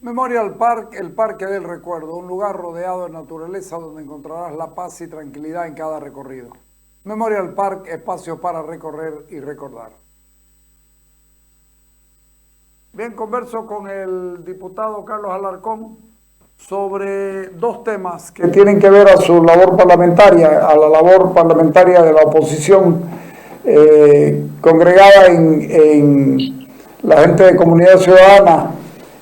Memorial Park, el Parque del Recuerdo, un lugar rodeado de naturaleza donde encontrarás la paz y tranquilidad en cada recorrido. Memorial Park, espacio para recorrer y recordar. Bien, converso con el diputado Carlos Alarcón sobre dos temas que tienen que ver a su labor parlamentaria, a la labor parlamentaria de la oposición congregada en la gente de Comunidad Ciudadana.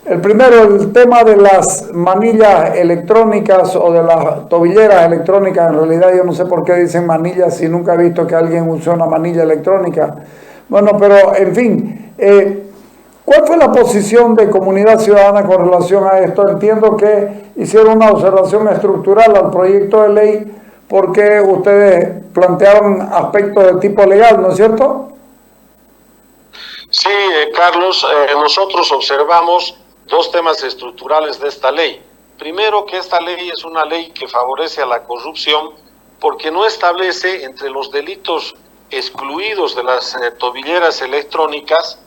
El primero, el tema de las manillas electrónicas o de las tobilleras electrónicas. En realidad yo no sé por qué dicen manillas si nunca he visto que alguien use una manilla electrónica. Bueno, pero en fin, ¿cuál fue la posición de Comunidad Ciudadana con relación a esto? Entiendo que hicieron una observación estructural al proyecto de ley porque ustedes plantearon aspectos de tipo legal, ¿no es cierto? Sí, Carlos, nosotros observamos dos temas estructurales de esta ley. Primero, que esta ley es una ley que favorece a la corrupción porque no establece entre los delitos excluidos de las tobilleras electrónicas,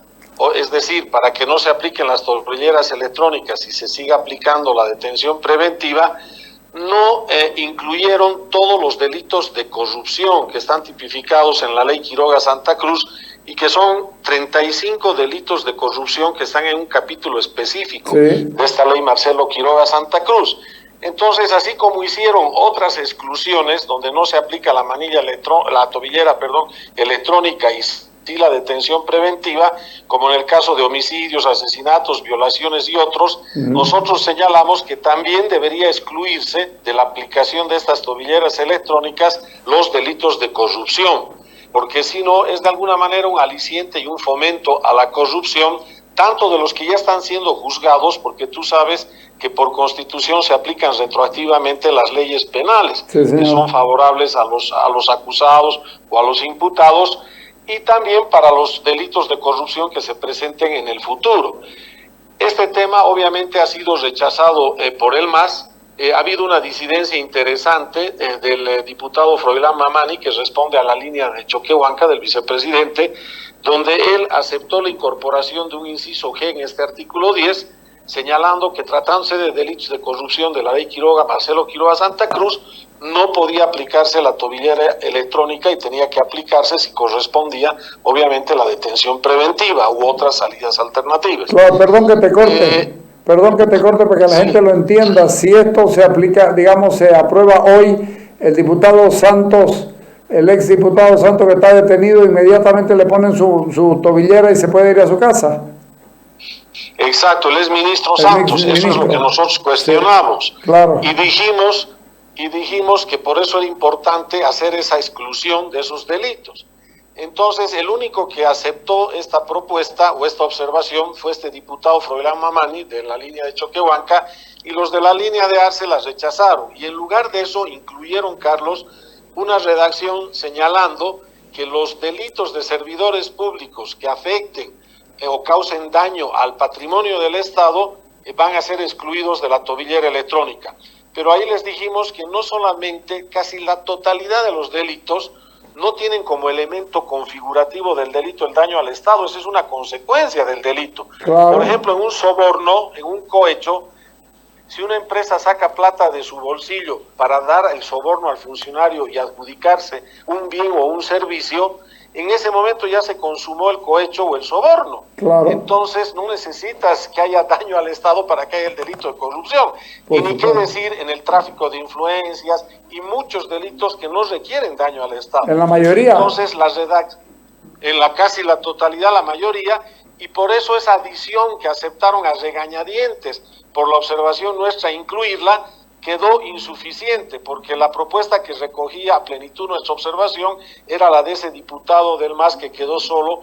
es decir, para que no se apliquen las tobilleras electrónicas y se siga aplicando la detención preventiva, no incluyeron todos los delitos de corrupción que están tipificados en la ley Quiroga Santa Cruz y que son 35 delitos de corrupción que están en un capítulo específico de esta ley Marcelo Quiroga Santa Cruz. Entonces, así como hicieron otras exclusiones donde no se aplica la manilla tobillera electrónica y la detención preventiva, como en el caso de homicidios, asesinatos, violaciones y otros, nosotros señalamos que también debería excluirse de la aplicación de estas tobilleras electrónicas los delitos de corrupción, porque si no es de alguna manera un aliciente y un fomento a la corrupción, tanto de los que ya están siendo juzgados, porque tú sabes que por Constitución se aplican retroactivamente las leyes penales, que son favorables a los acusados o a los imputados, y también para los delitos de corrupción que se presenten en el futuro. Este tema obviamente ha sido rechazado por el MAS. Ha habido una disidencia interesante del diputado Froilán Mamani, que responde a la línea de Choquehuanca del vicepresidente, donde él aceptó la incorporación de un inciso G en este artículo 10, señalando que tratándose de delitos de corrupción de la ley Quiroga, Marcelo Quiroga Santa Cruz, no podía aplicarse la tobillera electrónica y tenía que aplicarse, si correspondía, obviamente la detención preventiva u otras salidas alternativas. Claro, perdón que te corte para que la gente lo entienda. Si esto se aplica, digamos, se aprueba hoy, el diputado Santos, el ex diputado Santos que está detenido, inmediatamente le ponen su tobillera y se puede ir a su casa. Exacto, el ex ministro Santos, eso es lo que nosotros cuestionamos. Sí, claro. Y dijimos que por eso era importante hacer esa exclusión de esos delitos. Entonces, el único que aceptó esta propuesta o esta observación fue este diputado Froilán Mamani de la línea de Choquehuanca, y los de la línea de Arce las rechazaron. Y en lugar de eso incluyeron, Carlos, una redacción señalando que los delitos de servidores públicos que afecten o causen daño al patrimonio del Estado van a ser excluidos de la tobillera electrónica. Pero ahí les dijimos que no solamente, casi la totalidad de los delitos no tienen como elemento configurativo del delito el daño al Estado, esa es una consecuencia del delito. Claro. Por ejemplo, en un soborno, en un cohecho, si una empresa saca plata de su bolsillo para dar el soborno al funcionario y adjudicarse un bien o un servicio, en ese momento ya se consumó el cohecho o el soborno. Claro. Entonces no necesitas que haya daño al Estado para que haya el delito de corrupción. Y ni qué decir en el tráfico de influencias y muchos delitos que no requieren daño al Estado. En la mayoría. Entonces en la casi la totalidad, la mayoría, y por eso esa adición que aceptaron a regañadientes por la observación nuestra incluirla, quedó insuficiente, porque la propuesta que recogía a plenitud nuestra observación era la de ese diputado del MAS que quedó solo,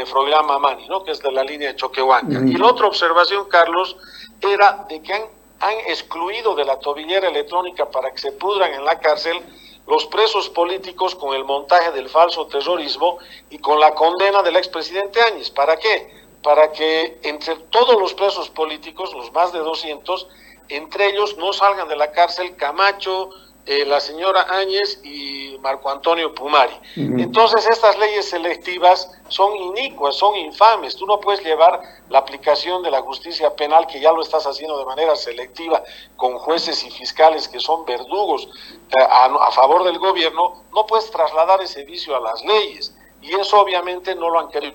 Froilán Mamani, ¿no?, que es de la línea de Choquehuanca. Y la otra observación, Carlos, era de que han excluido de la tobillera electrónica para que se pudran en la cárcel los presos políticos con el montaje del falso terrorismo y con la condena del expresidente Áñez. ¿Para qué? Para que entre todos los presos políticos, los más de 200, entre ellos no salgan de la cárcel Camacho, la señora Áñez y Marco Antonio Pumari. Entonces estas leyes selectivas son inicuas, son infames. Tú no puedes llevar la aplicación de la justicia penal, que ya lo estás haciendo de manera selectiva, con jueces y fiscales que son verdugos a favor del gobierno. No puedes trasladar ese vicio a las leyes, y eso obviamente no lo han querido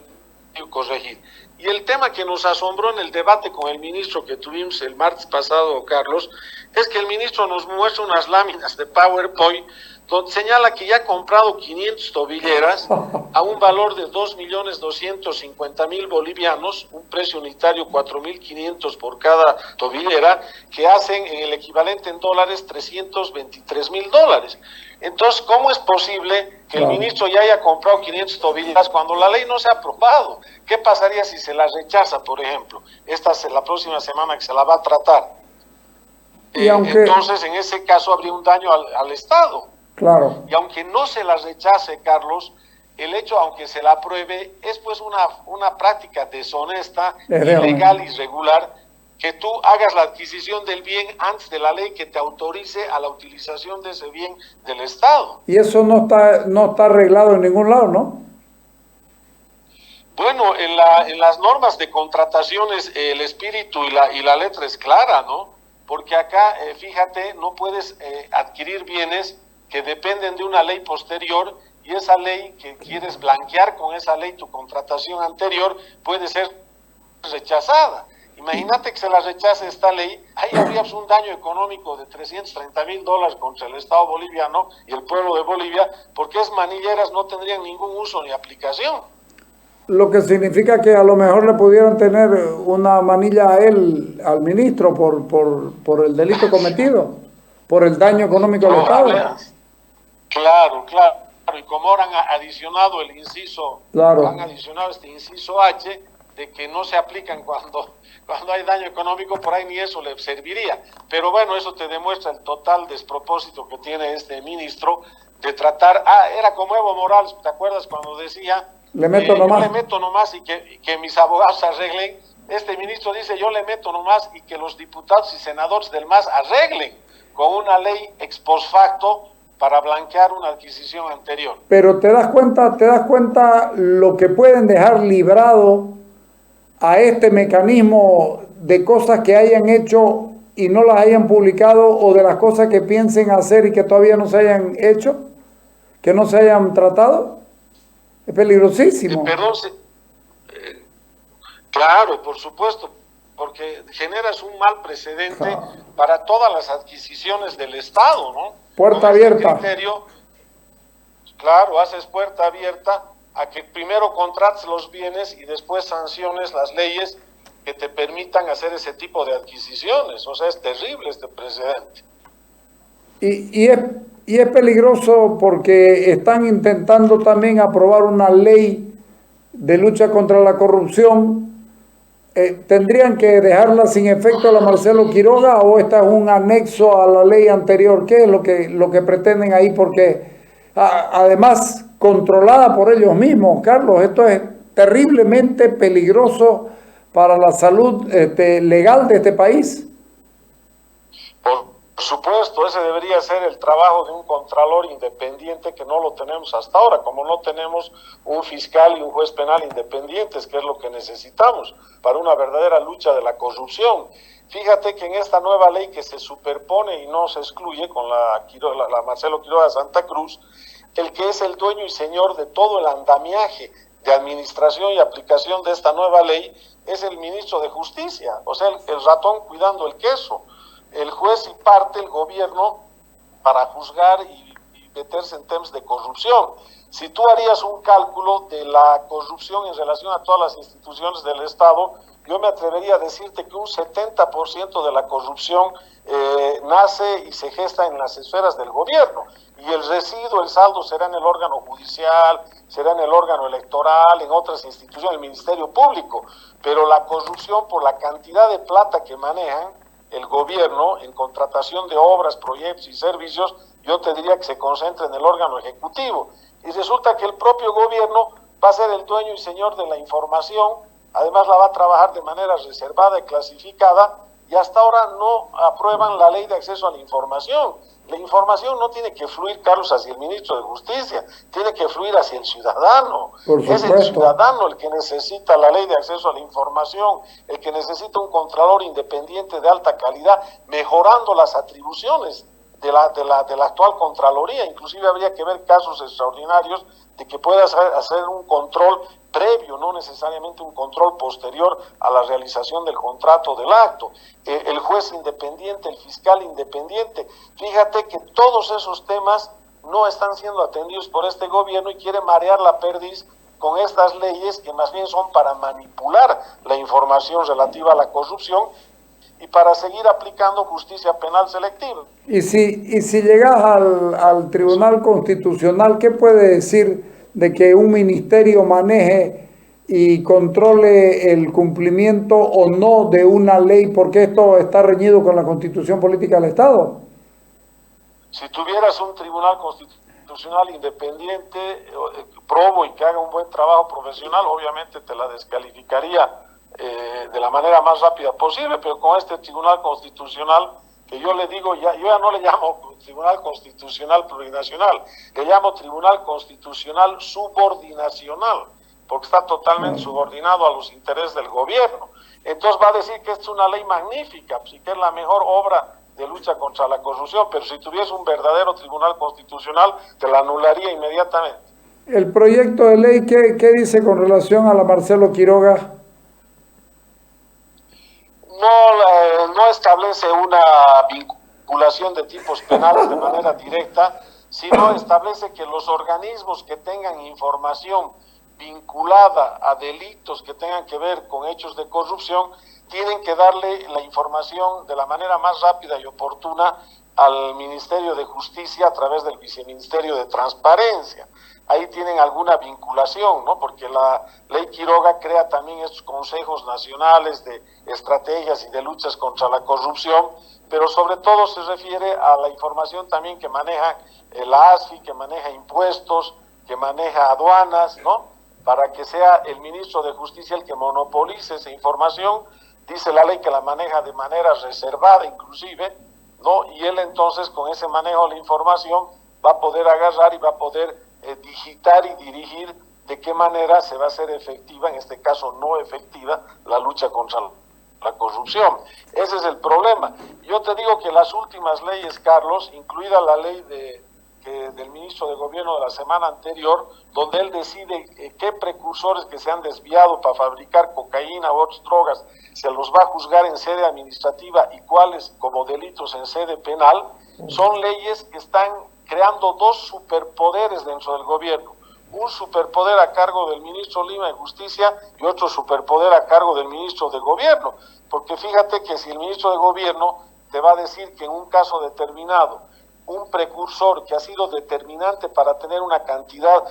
corregir. Y el tema que nos asombró en el debate con el ministro que tuvimos el martes pasado, Carlos, es que el ministro nos muestra unas láminas de PowerPoint donde señala que ya ha comprado 500 tobilleras a un valor de 2.250.000 bolivianos, un precio unitario 4.500 por cada tobillera, que hacen en el equivalente en dólares $323.000. Entonces, ¿cómo es posible que el ministro ya haya comprado 500 tobilleras cuando la ley no se ha aprobado? ¿Qué pasaría si se la rechaza, por ejemplo? Esta es la próxima semana que se la va a tratar. Entonces, en ese caso, habría un daño al Estado. Claro. Y aunque no se la rechace, Carlos, el hecho, aunque se la apruebe, es pues una práctica deshonesta, ilegal, irregular, que tú hagas la adquisición del bien antes de la ley que te autorice a la utilización de ese bien del Estado. Y eso no está arreglado en ningún lado, ¿no? Bueno, en las normas de contrataciones el espíritu y la letra es clara, ¿no? Porque acá, fíjate, no puedes adquirir bienes que dependen de una ley posterior, y esa ley que quieres blanquear con esa ley tu contratación anterior puede ser rechazada. Imagínate que se la rechace esta ley, ahí habría un daño económico de $330.000 contra el Estado boliviano y el pueblo de Bolivia, porque esas manilleras no tendrían ningún uso ni aplicación. Lo que significa que a lo mejor le pudieran tener una manilla a él, al ministro, por el delito cometido, por el daño económico al Estado. Claro. Y como ahora han adicionado el inciso, han adicionado este inciso H, de que no se aplican cuando hay daño económico, por ahí ni eso le serviría. Pero bueno, eso te demuestra el total despropósito que tiene este ministro de tratar. Era como Evo Morales, ¿te acuerdas cuando decía? Le meto nomás. Yo le meto nomás y que mis abogados arreglen. Este ministro dice, yo le meto nomás y que los diputados y senadores del MAS arreglen con una ley ex post facto para blanquear una adquisición anterior. Pero te das cuenta lo que pueden dejar librado a este mecanismo de cosas que hayan hecho y no las hayan publicado, o de las cosas que piensen hacer y que todavía no se hayan hecho, que no se hayan tratado. Es peligrosísimo. Claro, por supuesto, porque generas un mal precedente para todas las adquisiciones del Estado, ¿no? Puerta abierta. Claro, haces puerta abierta a que primero contrates los bienes y después sanciones las leyes que te permitan hacer ese tipo de adquisiciones. O sea, es terrible este precedente. Y es peligroso porque están intentando también aprobar una ley de lucha contra la corrupción. ¿Tendrían que dejarla sin efecto a la Marcelo Quiroga, o esta es un anexo a la ley anterior? ¿Qué es lo que pretenden ahí? Porque además controlada por ellos mismos, Carlos, esto es terriblemente peligroso para la salud legal de este país. Por supuesto, ese debería ser el trabajo de un contralor independiente, que no lo tenemos hasta ahora, como no tenemos un fiscal y un juez penal independientes, que es lo que necesitamos para una verdadera lucha de la corrupción. Fíjate que en esta nueva ley que se superpone y no se excluye con la Marcelo Quiroga de Santa Cruz, el que es el dueño y señor de todo el andamiaje de administración y aplicación de esta nueva ley es el ministro de Justicia, o sea, el ratón cuidando el queso. El juez y parte el gobierno para juzgar y meterse en temas de corrupción. Si tú harías un cálculo de la corrupción en relación a todas las instituciones del Estado, yo me atrevería a decirte que un 70% de la corrupción nace y se gesta en las esferas del gobierno, y el residuo, el saldo, será en el órgano judicial, será en el órgano electoral, en otras instituciones, el Ministerio Público, pero la corrupción, por la cantidad de plata que manejan el gobierno en contratación de obras, proyectos y servicios, yo te diría que se concentra en el órgano ejecutivo. Y resulta que el propio gobierno va a ser el dueño y señor de la información, además la va a trabajar de manera reservada y clasificada, y y hasta ahora no aprueban la ley de acceso a la información. La información no tiene que fluir, Carlos, hacia el ministro de Justicia, tiene que fluir hacia el ciudadano. Es el ciudadano el que necesita la ley de acceso a la información, el que necesita un contralor independiente de alta calidad, mejorando las atribuciones de la actual Contraloría. Inclusive habría que ver casos extraordinarios de que pueda hacer un control previo, no necesariamente un control posterior a la realización del contrato del acto. El juez independiente, el fiscal independiente. Fíjate que todos esos temas no están siendo atendidos por este gobierno y quiere marear la perdiz con estas leyes que más bien son para manipular la información relativa a la corrupción y para seguir aplicando justicia penal selectiva. Y si llegas al Tribunal Constitucional, ¿qué puede decir de que un ministerio maneje y controle el cumplimiento o no de una ley, porque esto está reñido con la Constitución Política del Estado? Si tuvieras un Tribunal Constitucional independiente, probo y que haga un buen trabajo profesional, obviamente te la descalificaría de la manera más rápida posible, pero con este Tribunal Constitucional, que yo le digo, yo ya no le llamo Tribunal Constitucional Plurinacional, le llamo Tribunal Constitucional Subordinacional, porque está totalmente subordinado a los intereses del gobierno. Entonces va a decir que es una ley magnífica, pues, y que es la mejor obra de lucha contra la corrupción, pero si tuviese un verdadero Tribunal Constitucional, te la anularía inmediatamente. ¿El proyecto de ley qué dice con relación a la Marcelo Quiroga? No establece una vinculación de tipos penales de manera directa, sino establece que los organismos que tengan información vinculada a delitos que tengan que ver con hechos de corrupción tienen que darle la información de la manera más rápida y oportuna al Ministerio de Justicia a través del Viceministerio de Transparencia. Ahí tienen alguna vinculación, ¿no? Porque la ley Quiroga crea también estos consejos nacionales de estrategias y de luchas contra la corrupción, pero sobre todo se refiere a la información también que maneja la ASFI, que maneja impuestos, que maneja aduanas, ¿no? Para que sea el ministro de Justicia el que monopolice esa información. Dice la ley que la maneja de manera reservada inclusive, ¿no? Y él entonces con ese manejo de la información va a poder agarrar y va a poder digitar y dirigir de qué manera se va a hacer efectiva, en este caso no efectiva, la lucha contra la corrupción. Ese es el problema. Yo te digo que las últimas leyes, Carlos, incluida la ley del ministro de Gobierno de la semana anterior, donde él decide qué precursores que se han desviado para fabricar cocaína u otras drogas se los va a juzgar en sede administrativa y cuáles como delitos en sede penal, son leyes que están creando dos superpoderes dentro del gobierno. Un superpoder a cargo del ministro Lima de Justicia y otro superpoder a cargo del ministro de Gobierno. Porque fíjate que si el ministro de Gobierno te va a decir que en un caso determinado, un precursor que ha sido determinante para tener una cantidad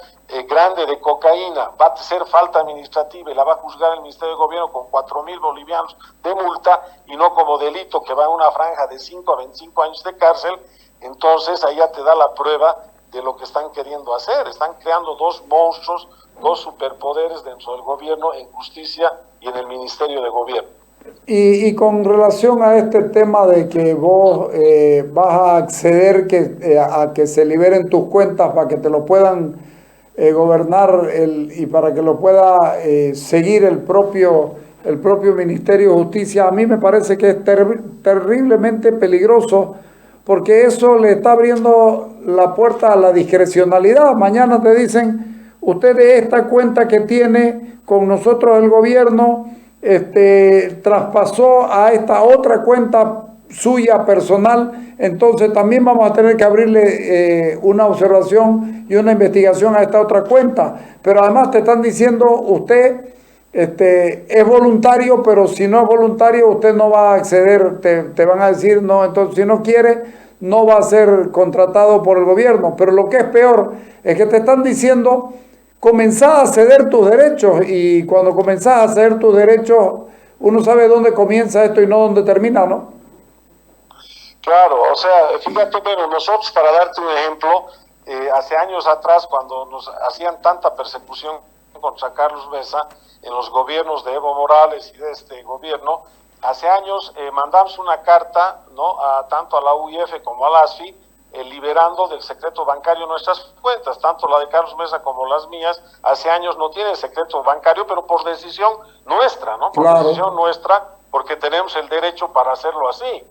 grande de cocaína va a ser falta administrativa y la va a juzgar el Ministerio de Gobierno con 4,000 bolivianos de multa y no como delito que va en una franja de 5 a 25 años de cárcel, entonces ahí ya te da la prueba de lo que están queriendo hacer. Están creando dos monstruos, dos superpoderes dentro del gobierno en justicia y en el Ministerio de Gobierno. Y con relación a este tema de que vos vas a acceder a que se liberen tus cuentas para que te lo puedan gobernar y para que lo pueda seguir el propio Ministerio de Justicia, a mí me parece que es terriblemente peligroso, porque eso le está abriendo la puerta a la discrecionalidad. Mañana te dicen, usted de esta cuenta que tiene con nosotros el gobierno, traspasó a esta otra cuenta suya personal, entonces también vamos a tener que abrirle una observación y una investigación a esta otra cuenta. Pero además te están diciendo, usted es voluntario, pero si no es voluntario usted no va a acceder, te van a decir, no, entonces si no quiere no va a ser contratado por el gobierno. Pero lo que es peor es que te están diciendo, comenzás a ceder tus derechos, y cuando comenzás a ceder tus derechos uno sabe dónde comienza esto y no dónde termina, ¿no? Claro, o sea, fíjate, bueno, nosotros, para darte un ejemplo, hace años atrás, cuando nos hacían tanta persecución contra Carlos Mesa, en los gobiernos de Evo Morales y de este gobierno, hace años mandamos una carta, ¿no?, tanto a la UIF como a la ASFI, liberando del secreto bancario nuestras cuentas, tanto la de Carlos Mesa como las mías. Hace años no tiene secreto bancario, pero por decisión nuestra, ¿no? Por decisión nuestra, porque tenemos el derecho para hacerlo así.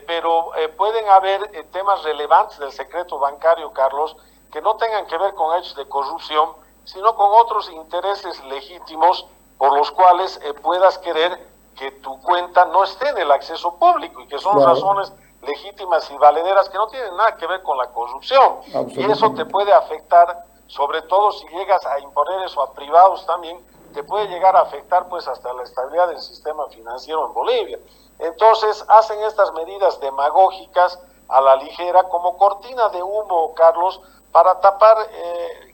Pero pueden haber temas relevantes del secreto bancario, Carlos, que no tengan que ver con hechos de corrupción, sino con otros intereses legítimos por los cuales puedas querer que tu cuenta no esté en el acceso público, y que son razones legítimas y valederas que no tienen nada que ver con la corrupción. Y eso te puede afectar, sobre todo si llegas a imponer eso a privados también, te puede llegar a afectar pues hasta la estabilidad del sistema financiero en Bolivia. Entonces hacen estas medidas demagógicas a la ligera como cortina de humo, Carlos, para tapar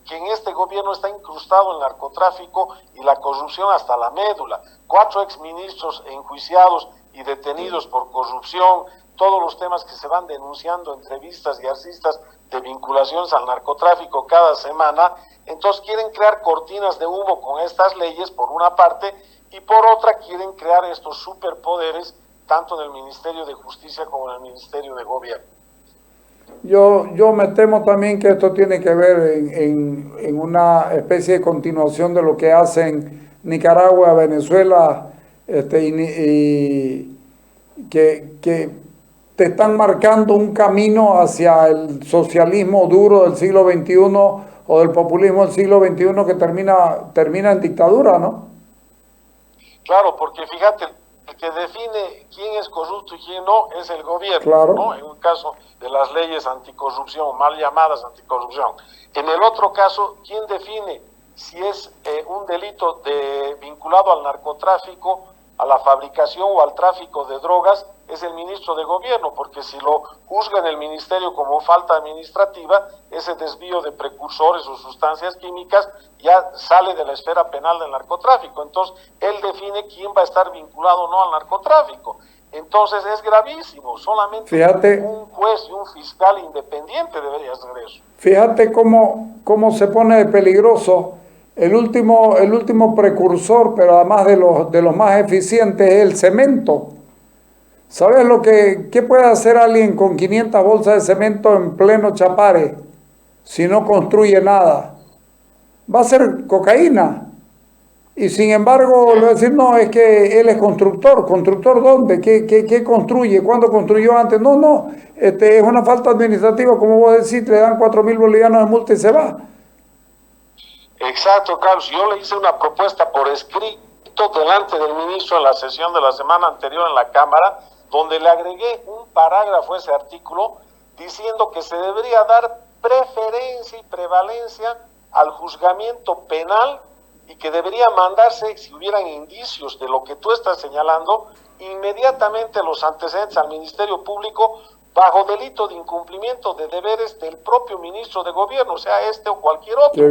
que en este gobierno está incrustado el narcotráfico y la corrupción hasta la médula. 4 exministros enjuiciados y detenidos por corrupción, todos los temas que se van denunciando, entrevistas y artistas de vinculaciones al narcotráfico cada semana. Entonces quieren crear cortinas de humo con estas leyes por una parte, y por otra quieren crear estos superpoderes tanto en el Ministerio de Justicia como en el Ministerio de Gobierno. Yo me temo también que esto tiene que ver en una especie de continuación de lo que hacen Nicaragua, Venezuela, y que te están marcando un camino hacia el socialismo duro del siglo XXI o del populismo del siglo XXI que termina en dictadura, ¿no? Claro, porque fíjate, el que define quién es corrupto y quién no es el gobierno, claro, ¿no? En un caso de las leyes anticorrupción, mal llamadas anticorrupción. En el otro caso, ¿quién define si es un delito vinculado al narcotráfico, a la fabricación o al tráfico de drogas? Es el ministro de gobierno, porque si lo juzga en el ministerio como falta administrativa, ese desvío de precursores o sustancias químicas ya sale de la esfera penal del narcotráfico. Entonces, él define quién va a estar vinculado o no al narcotráfico. Entonces, es gravísimo. Solamente un juez y un fiscal independiente debería hacer eso. Fíjate cómo se pone peligroso. El último precursor, pero además de los más eficientes, es el cemento. ¿Sabes qué puede hacer alguien con 500 bolsas de cemento en pleno Chapare si no construye nada? Va a ser cocaína. Y sin embargo, le voy a decir, no, es que él es constructor. ¿Constructor dónde? ¿Qué construye? ¿Cuándo construyó antes? No, es una falta administrativa, como vos decís, le dan 4.000 bolivianos de multa y se va. Exacto, Carlos. Yo le hice una propuesta por escrito delante del ministro en la sesión de la semana anterior en la Cámara, donde le agregué un parágrafo a ese artículo diciendo que se debería dar preferencia y prevalencia al juzgamiento penal, y que debería mandarse, si hubieran indicios de lo que tú estás señalando, inmediatamente los antecedentes al Ministerio Público bajo delito de incumplimiento de deberes del propio ministro de gobierno, sea este o cualquier otro.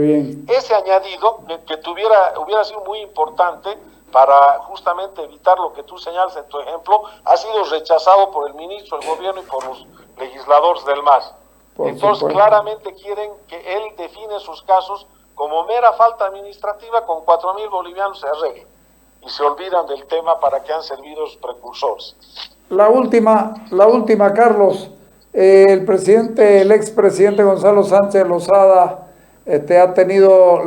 Ese añadido que hubiera sido muy importante para justamente evitar lo que tú señalas en tu ejemplo, ha sido rechazado por el ministro del gobierno y por los legisladores del MAS. Entonces, claramente quieren que él define sus casos como mera falta administrativa, con 4.000 bolivianos se arreglen y se olvidan del tema para que han servido los precursores. La última, Carlos, el expresidente Gonzalo Sánchez Lozada ha tenido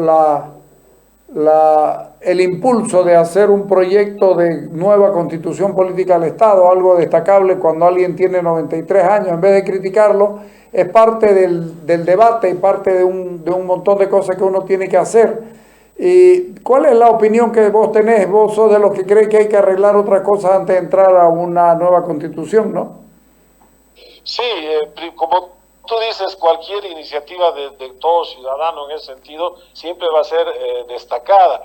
el impulso de hacer un proyecto de nueva constitución política del Estado, algo destacable cuando alguien tiene 93 años. En vez de criticarlo, es parte del debate y parte de un montón de cosas que uno tiene que hacer. ¿Y cuál es la opinión que vos tenés? Vos sos de los que creen que hay que arreglar otras cosas antes de entrar a una nueva constitución, ¿no? Sí, como tú dices, cualquier iniciativa de todo ciudadano en ese sentido siempre va a ser destacada.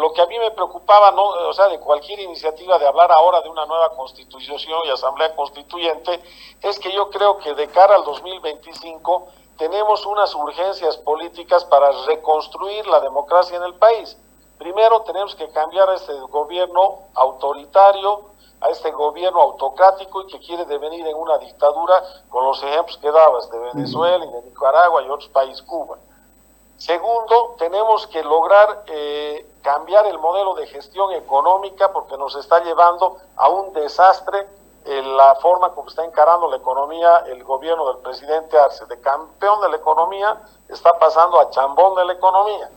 Lo que a mí me preocupaba, ¿no?, o sea, de cualquier iniciativa de hablar ahora de una nueva constitución y asamblea constituyente, es que yo creo que de cara al 2025 tenemos unas urgencias políticas para reconstruir la democracia en el país. Primero tenemos que cambiar a este gobierno autoritario, a este gobierno autocrático y que quiere devenir en una dictadura, con los ejemplos que dabas de Venezuela y de Nicaragua y otros países, Cuba. Segundo, tenemos que lograr cambiar el modelo de gestión económica porque nos está llevando a un desastre la forma como está encarando la economía el gobierno del presidente Arce. De campeón de la economía está pasando a chambón de la economía.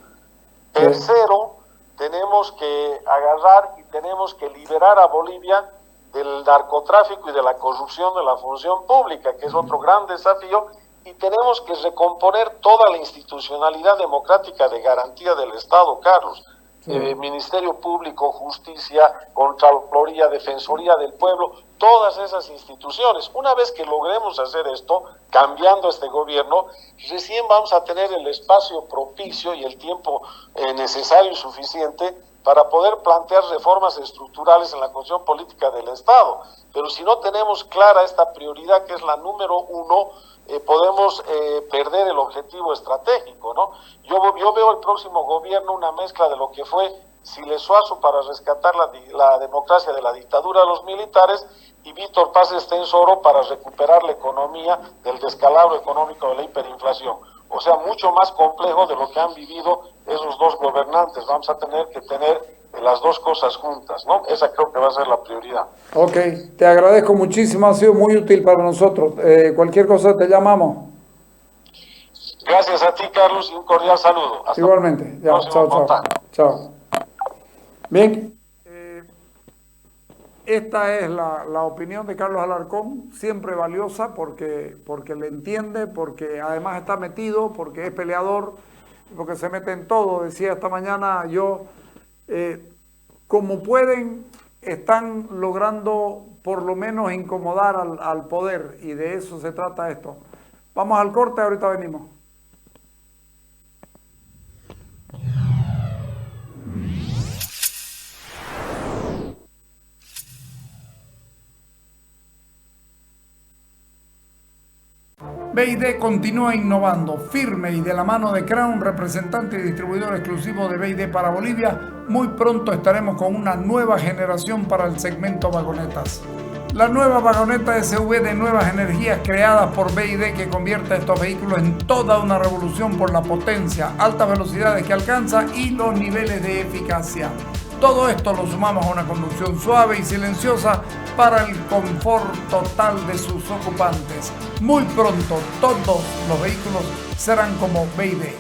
Tercero, tenemos que agarrar y tenemos que liberar a Bolivia del narcotráfico y de la corrupción de la función pública, que es otro gran desafío, y tenemos que recomponer toda la institucionalidad democrática de garantía del Estado, Carlos. Ministerio Público, Justicia, Contraloría, Defensoría del Pueblo, todas esas instituciones. Una vez que logremos hacer esto, cambiando este gobierno, recién vamos a tener el espacio propicio y el tiempo necesario y suficiente para poder plantear reformas estructurales en la cuestión política del Estado. Pero si no tenemos clara esta prioridad, que es la número uno, podemos perder el objetivo estratégico, ¿no? Yo veo el próximo gobierno una mezcla de lo que fue Siles Suazo para rescatar la democracia de la dictadura de los militares y Víctor Paz Estenssoro para recuperar la economía del descalabro económico de la hiperinflación. O sea, mucho más complejo de lo que han vivido esos dos gobernantes. Vamos a tener que tener las dos cosas juntas, ¿no? Esa creo que va a ser la prioridad. Ok, te agradezco muchísimo, ha sido muy útil para nosotros. Cualquier cosa te llamamos. Gracias a ti, Carlos, y un cordial saludo. Hasta igualmente. Ya, chao. Bien, esta es la opinión de Carlos Alarcón, siempre valiosa porque le entiende, porque además está metido, porque es peleador, porque se mete en todo. Decía esta mañana yo, como pueden, están logrando por lo menos incomodar al poder, y de eso se trata esto. Vamos al corte, ahorita venimos. BID continúa innovando, firme y de la mano de Crown, representante y distribuidor exclusivo de BID para Bolivia. Muy pronto estaremos con una nueva generación para el segmento vagonetas. La nueva vagoneta SUV de nuevas energías creadas por BID, que convierte a estos vehículos en toda una revolución por la potencia, altas velocidades que alcanza y los niveles de eficacia. Todo esto lo sumamos a una conducción suave y silenciosa para el confort total de sus ocupantes. Muy pronto todos los vehículos serán como BID.